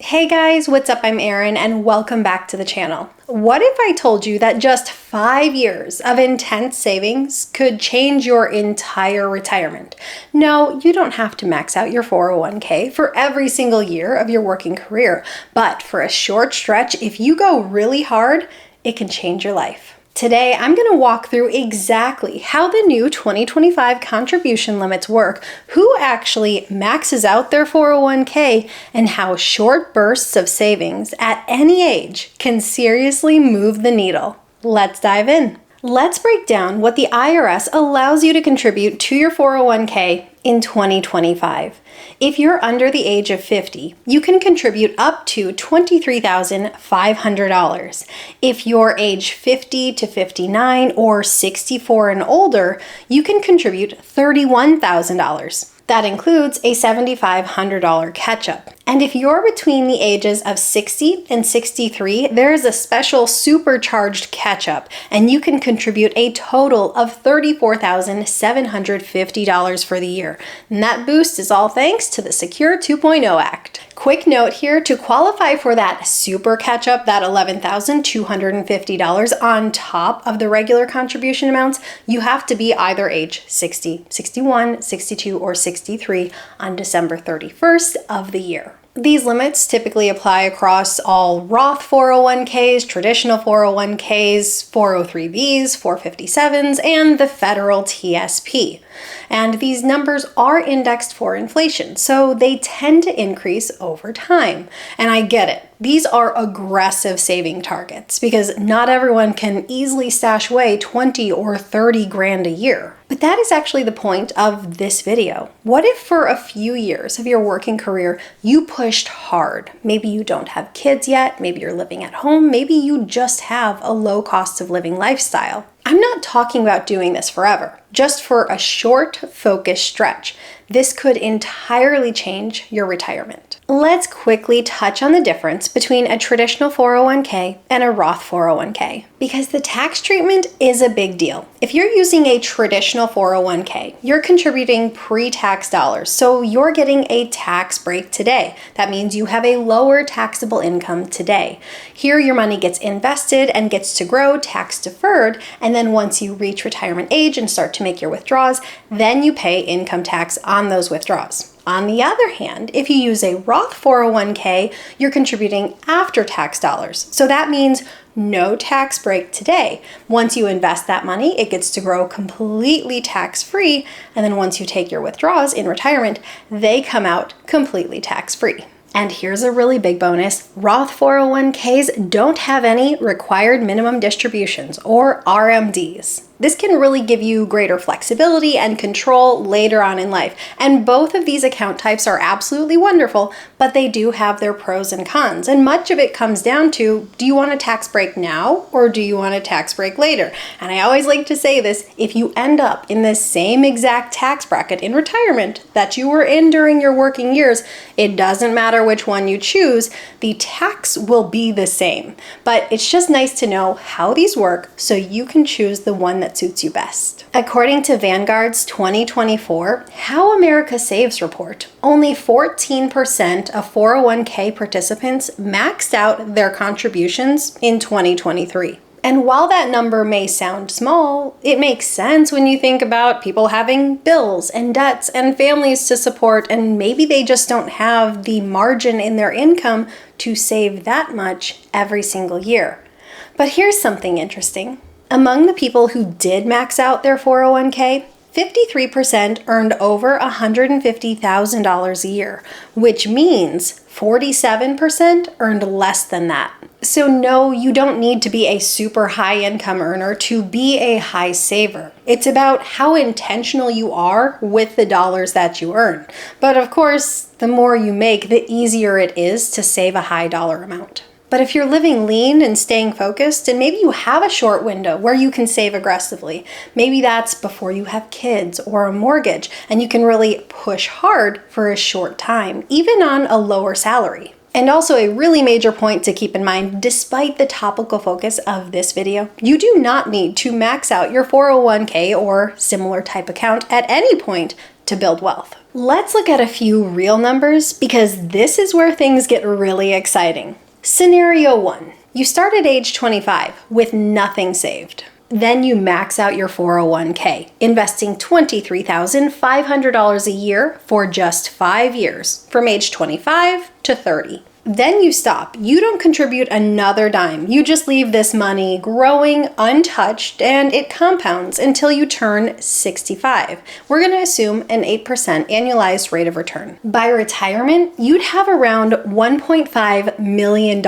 Hey guys, what's up? I'm Erin and welcome back to the channel. What if I told you that just 5 years of intense savings could change your entire retirement? No, you don't have to max out your 401k for every single year of your working career, but for a short stretch, if you go really hard, it can change your life. Today, I'm going to walk through exactly how the new 2025 contribution limits work, who actually maxes out their 401k, and how short bursts of savings at any age can seriously move the needle. Let's dive in. Let's break down what the IRS allows you to contribute to your 401k in 2025. If you're under the age of 50, you can contribute up to $23,500. If you're age 50 to 59 or 64 and older, you can contribute $31,000. That includes a $7,500 catch-up. And if you're between the ages of 60 and 63, there is a special supercharged catch-up, and you can contribute a total of $34,750 for the year. And that boost is all thanks to the Secure 2.0 Act. Quick note here, to qualify for that super catch-up, that $11,250 on top of the regular contribution amounts, you have to be either age 60, 61, 62, or 63 on December 31st of the year. These limits typically apply across all Roth 401ks, traditional 401ks, 403bs, 457s, and the federal TSP. And these numbers are indexed for inflation, so they tend to increase over time. And I get it. These are aggressive saving targets because not everyone can easily stash away 20 or 30 grand a year. But that is actually the point of this video. What if for a few years of your working career, you pushed hard? Maybe you don't have kids yet, maybe you're living at home, maybe you just have a low cost of living lifestyle. I'm not talking about doing this forever, just for a short, focused stretch. This could entirely change your retirement. Let's quickly touch on the difference between a traditional 401k and a Roth 401k, because the tax treatment is a big deal. If you're using a traditional 401k, you're contributing pre-tax dollars, so you're getting a tax break today. That means you have a lower taxable income today. Here, your money gets invested and gets to grow tax deferred, and then once you reach retirement age and start to make your withdrawals, then you pay income tax on those withdrawals. On the other hand, if you use a Roth 401k, you're contributing after-tax dollars. So that means no tax break today. Once you invest that money, it gets to grow completely tax-free. And then once you take your withdrawals in retirement, they come out completely tax-free. And here's a really big bonus. Roth 401ks don't have any required minimum distributions or RMDs. This can really give you greater flexibility and control later on in life. And both of these account types are absolutely wonderful, but they do have their pros and cons. And much of it comes down to, do you want a tax break now or do you want a tax break later? And I always like to say this, if you end up in the same exact tax bracket in retirement that you were in during your working years, it doesn't matter which one you choose, the tax will be the same. But it's just nice to know how these work so you can choose the one that suits you best. According to Vanguard's 2024 How America Saves report, only 14% of 401k participants maxed out their contributions in 2023. And while that number may sound small, it makes sense when you think about people having bills and debts and families to support, and maybe they just don't have the margin in their income to save that much every single year. But here's something interesting. Among the people who did max out their 401k, 53% earned over $150,000 a year, which means 47% earned less than that. So no, you don't need to be a super high income earner to be a high saver. It's about how intentional you are with the dollars that you earn. But of course, the more you make, the easier it is to save a high dollar amount. But if you're living lean and staying focused, and maybe you have a short window where you can save aggressively, maybe that's before you have kids or a mortgage, and you can really push hard for a short time, even on a lower salary. And also a really major point to keep in mind, despite the topical focus of this video, you do not need to max out your 401k or similar type account at any point to build wealth. Let's look at a few real numbers because this is where things get really exciting. Scenario 1. You start at age 25 with nothing saved. Then you max out your 401k, investing $23,500 a year for just 5 years, from age 25 to 30. Then you stop. You don't contribute another dime. You just leave this money growing untouched and it compounds until you turn 65. We're going to assume an 8% annualized rate of return. By retirement, you'd have around $1.5 million.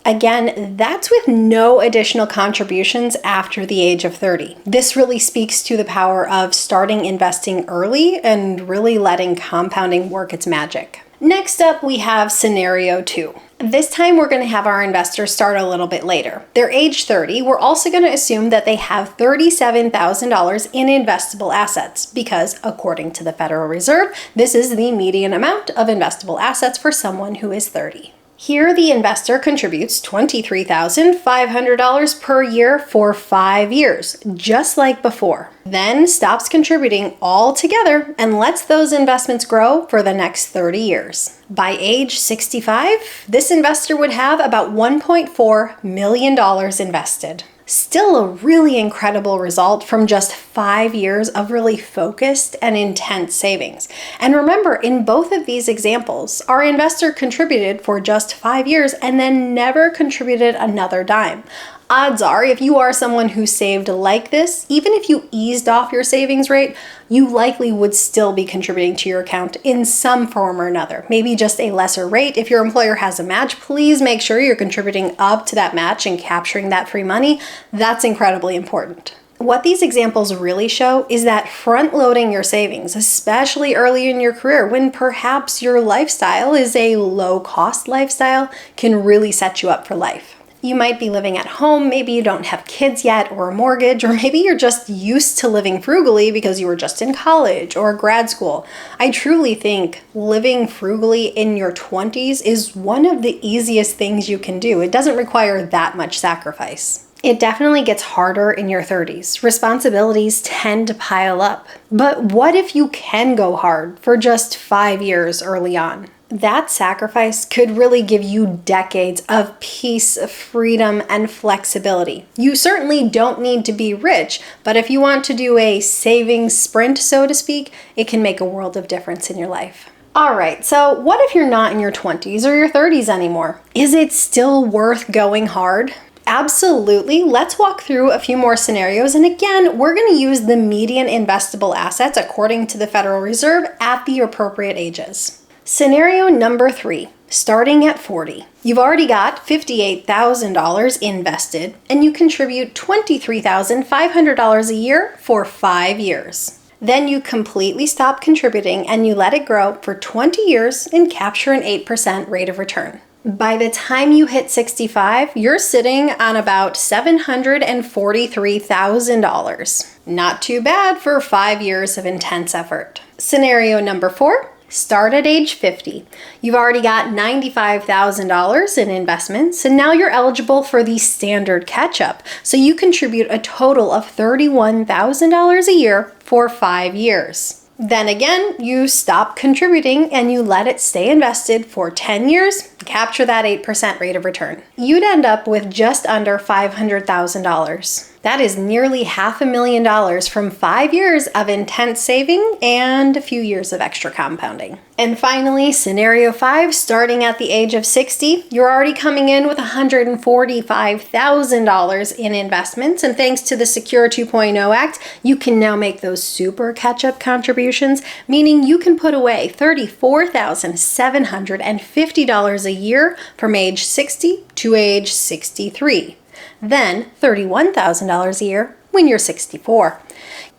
Again, that's with no additional contributions after the age of 30. This really speaks to the power of starting investing early and really letting compounding work its magic. Next up, we have scenario 2. This time we're going to have our investors start a little bit later. They're age 30. We're also going to assume that they have $37,000 in investable assets because, according to the Federal Reserve, this is the median amount of investable assets for someone who is 30. Here, the investor contributes $23,500 per year for 5 years, just like before. Then stops contributing altogether and lets those investments grow for the next 30 years. By age 65, this investor would have about $1.4 million invested. Still a really incredible result from just 5 years of really focused and intense savings. And remember, in both of these examples, our investor contributed for just 5 years and then never contributed another dime. Odds are, if you are someone who saved like this, even if you eased off your savings rate, you likely would still be contributing to your account in some form or another. Maybe just a lesser rate. If your employer has a match, please make sure you're contributing up to that match and capturing that free money. That's incredibly important. What these examples really show is that front-loading your savings, especially early in your career when perhaps your lifestyle is a low-cost lifestyle, can really set you up for life. You might be living at home, maybe you don't have kids yet or a mortgage, or maybe you're just used to living frugally because you were just in college or grad school. I truly think living frugally in your 20s is one of the easiest things you can do. It doesn't require that much sacrifice. It definitely gets harder in your 30s. Responsibilities tend to pile up. But what if you can go hard for just 5 years early on? That sacrifice could really give you decades of peace, freedom, and flexibility. You certainly don't need to be rich, but if you want to do a savings sprint, so to speak, it can make a world of difference in your life. All right, so what if you're not in your 20s or your 30s anymore? Is it still worth going hard? Absolutely. Let's walk through a few more scenarios. And again, we're going to use the median investable assets according to the Federal Reserve at the appropriate ages. Scenario number 3, starting at 40. You've already got $58,000 invested and you contribute $23,500 a year for 5 years. Then you completely stop contributing and you let it grow for 20 years and capture an 8% rate of return. By the time you hit 65, you're sitting on about $743,000. Not too bad for 5 years of intense effort. Scenario number 4. Start at age 50. You've already got $95,000 in investments, and now you're eligible for the standard catch-up. So you contribute a total of $31,000 a year for 5 years. Then again, you stop contributing and you let it stay invested for 10 years, capture that 8% rate of return. You'd end up with just under $500,000. That is nearly $500,000 from 5 years of intense saving and a few years of extra compounding. And finally, scenario 5, starting at the age of 60, you're already coming in with $145,000 in investments. And thanks to the Secure 2.0 Act, you can now make those super catch-up contributions, meaning you can put away $34,750 a year from age 60 to age 63. Then $31,000 a year when you're 64.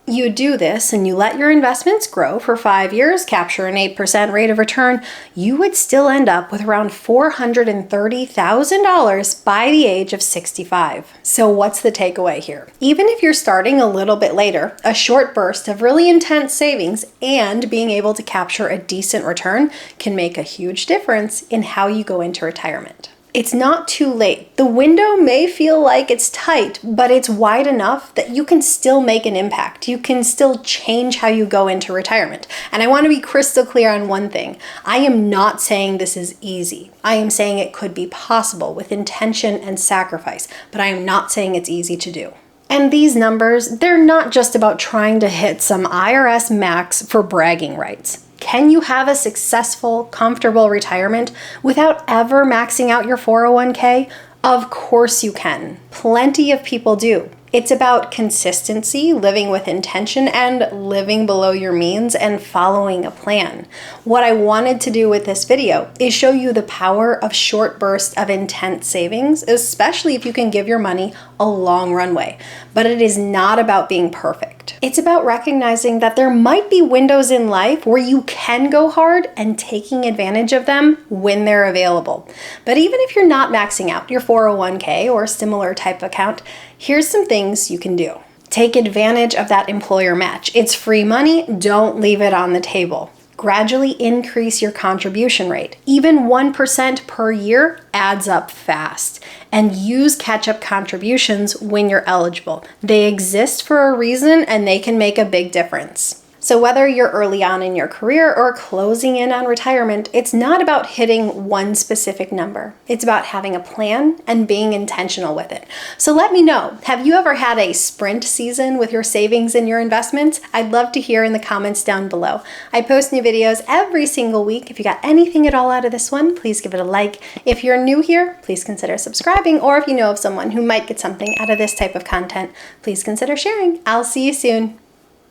You do this and you let your investments grow for 5 years, capture an 8% rate of return, you would still end up with around $430,000 by the age of 65. So what's the takeaway here? Even if you're starting a little bit later, a short burst of really intense savings and being able to capture a decent return can make a huge difference in how you go into retirement. It's not too late. The window may feel like it's tight, but it's wide enough that you can still make an impact. You can still change how you go into retirement. And I want to be crystal clear on one thing. I am not saying this is easy. I am saying it could be possible with intention and sacrifice, but I am not saying it's easy to do. And these numbers, they're not just about trying to hit some IRS max for bragging rights. Can you have a successful, comfortable retirement without ever maxing out your 401k? Of course you can. Plenty of people do. It's about consistency, living with intention, and living below your means and following a plan. What I wanted to do with this video is show you the power of short bursts of intense savings, especially if you can give your money a long runway. But it is not about being perfect. It's about recognizing that there might be windows in life where you can go hard and taking advantage of them when they're available. But even if you're not maxing out your 401k or similar type account, here's some things you can do. Take advantage of that employer match. It's free money, don't leave it on the table. Gradually increase your contribution rate. Even 1% per year adds up fast. And use catch-up contributions when you're eligible. They exist for a reason and they can make a big difference. So whether you're early on in your career or closing in on retirement, it's not about hitting one specific number. It's about having a plan and being intentional with it. So let me know, have you ever had a sprint season with your savings and your investments? I'd love to hear in the comments down below. I post new videos every single week. If you got anything at all out of this one, please give it a like. If you're new here, please consider subscribing, or if you know of someone who might get something out of this type of content, please consider sharing. I'll see you soon.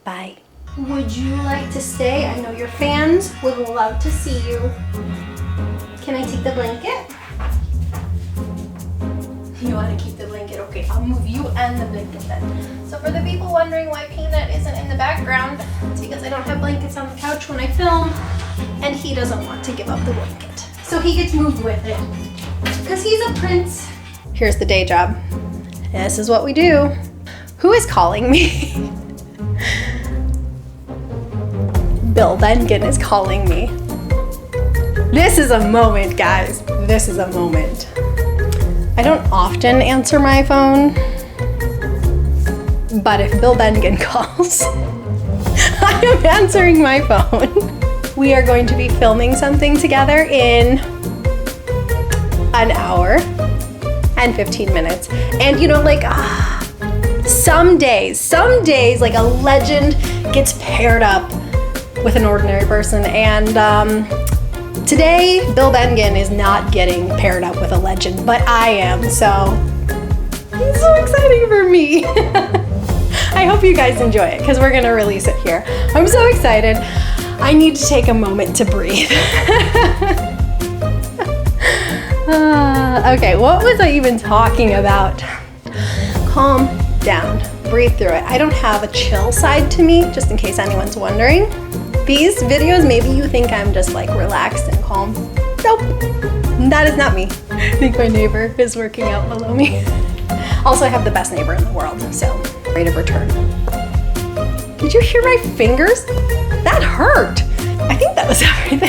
Bye. Would you like to stay? I know your fans would love to see you. Can I take the blanket? You want to keep the blanket? Okay, I'll move you and the blanket then. So for the people wondering why Peanut isn't in the background, it's because I don't have blankets on the couch when I film, and he doesn't want to give up the blanket. So he gets moved with it, because he's a prince. Here's the day job. This is what we do. Who is calling me? Bill Bengen is calling me. This is a moment, guys. This is a moment. I don't often answer my phone, but if Bill Bengen calls, I am answering my phone. We are going to be filming something together in an hour and 15 minutes. And you know, like, some days, like a legend gets paired up with an ordinary person, and today Bill Bengen is not getting paired up with a legend, but I am, so it's so exciting for me. I hope you guys enjoy it, because we're gonna release it here. I'm so excited. I need to take a moment to breathe. Okay, what was I even talking about? Calm down, breathe through it. I don't have a chill side to me, just in case anyone's wondering. These videos, maybe you think I'm just like relaxed and calm. Nope, that is not me. I think my neighbor is working out below me. Also, I have the best neighbor in the world, so rate of return. Did you hear my fingers? That hurt. I think that was everything.